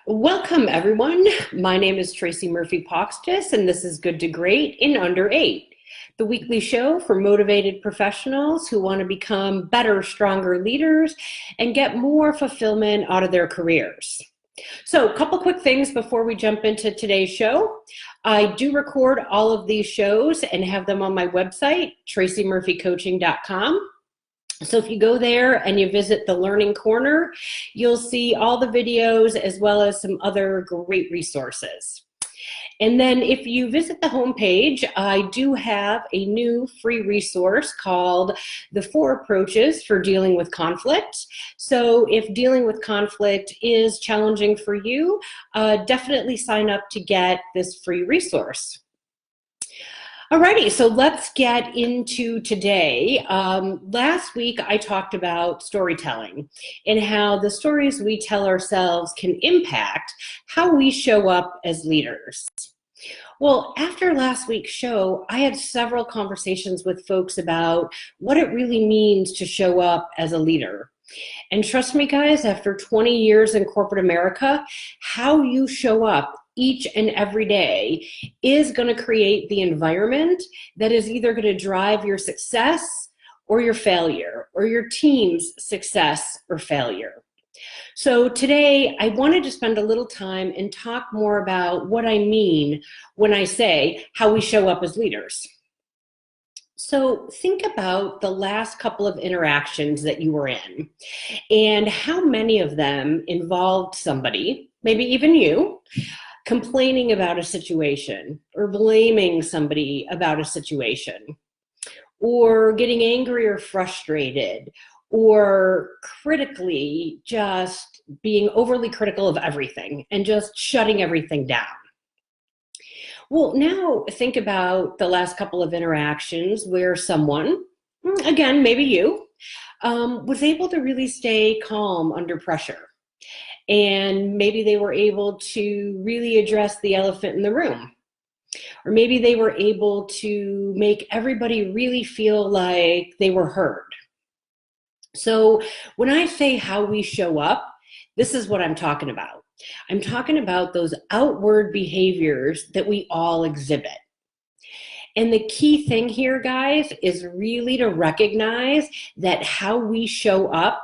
Welcome, everyone. My name is Tracy Murphy Poxtis, and this is Good to Great in Under 8, the weekly show for motivated professionals who want to become better, stronger leaders and get more fulfillment out of their careers. So, a couple quick things before we jump into today's show. I do record all of these shows and have them on my website, tracymurphycoaching.com. So if you go there and you visit the Learning Corner, you'll see all the videos as well as some other great resources. And then if you visit the homepage, I do have a new free resource called The 4 Approaches for Dealing with Conflict. So if dealing with conflict is challenging for you, definitely sign up to get this free resource. Alrighty, so let's get into today. Last week I talked about storytelling and how the stories we tell ourselves can impact how we show up as leaders. Well, after last week's show, I had several conversations with folks about what it really means to show up as a leader. And trust me, guys, after 20 years in corporate America, how you show up each and every day is going to create the environment that is either going to drive your success or your failure, or your team's success or failure. So today I wanted to spend a little time and talk more about what I mean when I say how we show up as leaders. So think about the last couple of interactions that you were in and how many of them involved somebody, maybe even you, complaining about a situation or blaming somebody about a situation or getting angry or frustrated or critically just being overly critical of everything and just shutting everything down. Well, now think about the last couple of interactions where someone, again, maybe you, was able to really stay calm under pressure. And maybe they were able to really address the elephant in the room. Or maybe they were able to make everybody really feel like they were heard. So when I say how we show up, this is what I'm talking about. I'm talking about those outward behaviors that we all exhibit. And the key thing here, guys, is really to recognize that how we show up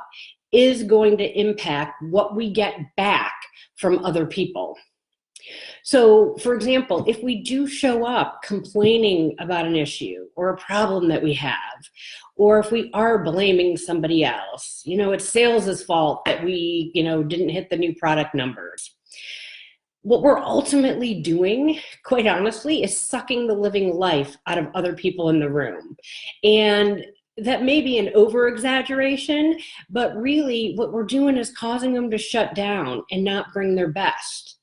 is going to impact what we get back from other people. So, for example, if we do show up complaining about an issue or a problem that we have, or if we are blaming somebody else, it's sales' fault that we, didn't hit the new product numbers. What we're ultimately doing, quite honestly, is sucking the living life out of other people in the room. And that may be an over-exaggeration, but really what we're doing is causing them to shut down and not bring their best.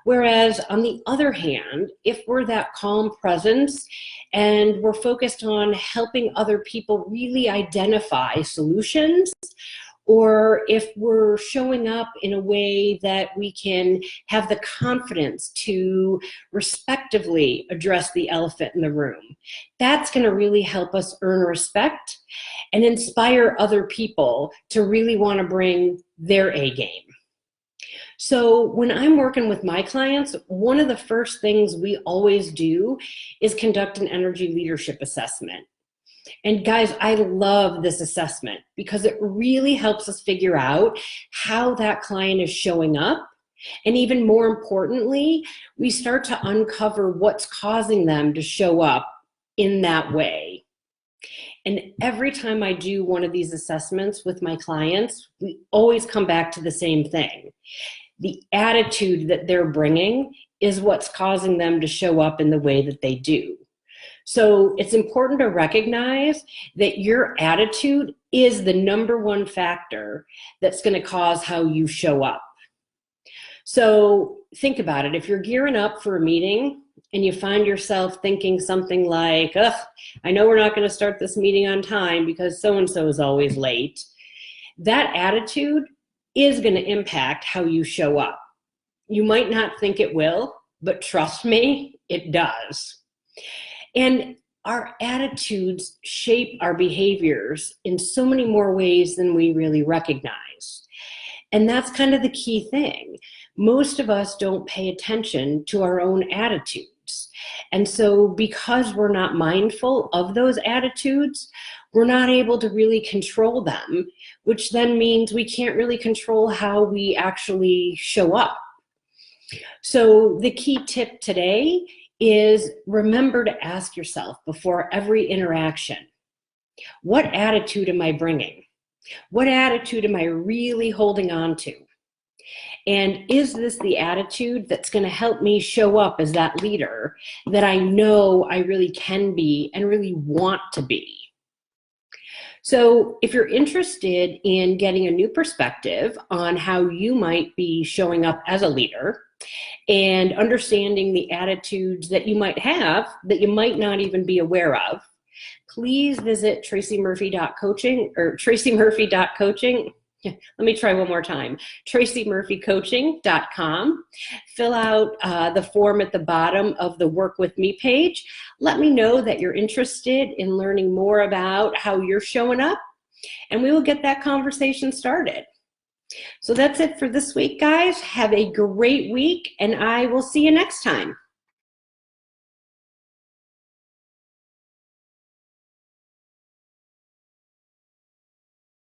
Whereas on the other hand, if we're that calm presence and we're focused on helping other people really identify solutions, or if we're showing up in a way that we can have the confidence to respectively address the elephant in the room, that's going to really help us earn respect and inspire other people to really want to bring their A game. So when I'm working with my clients, one of the first things we always do is conduct an energy leadership assessment. And guys, I love this assessment because it really helps us figure out how that client is showing up. And even more importantly, we start to uncover what's causing them to show up in that way. And every time I do one of these assessments with my clients, we always come back to the same thing. The attitude that they're bringing is what's causing them to show up in the way that they do. So it's important to recognize that your attitude is the #1 factor that's going to cause how you show up. So think about it. If you're gearing up for a meeting and you find yourself thinking something like, ugh, I know we're not going to start this meeting on time because so-and-so is always late, that attitude is going to impact how you show up. You might not think it will, but trust me, it does. And our attitudes shape our behaviors in so many more ways than we really recognize. And that's kind of the key thing. most of us don't pay attention to our own attitudes. And so because we're not mindful of those attitudes, we're not able to really control them, which then means we can't really control how we actually show up. So the key tip today is remember to ask yourself before every interaction, what attitude am I bringing? What attitude am I really holding on to? And is this the attitude that's going to help me show up as that leader that I know I really can be and really want to be? So if you're interested in getting a new perspective on how you might be showing up as a leader and understanding the attitudes that you might have that you might not even be aware of, please visit tracymurphy.coaching or tracymurphy.coaching. Let me try one more time. tracymurphycoaching.com. Fill out the form at the bottom of the Work With Me page. Let me know that you're interested in learning more about how you're showing up, and we will get that conversation started. So that's it for this week, guys. Have a great week, and I will see you next time.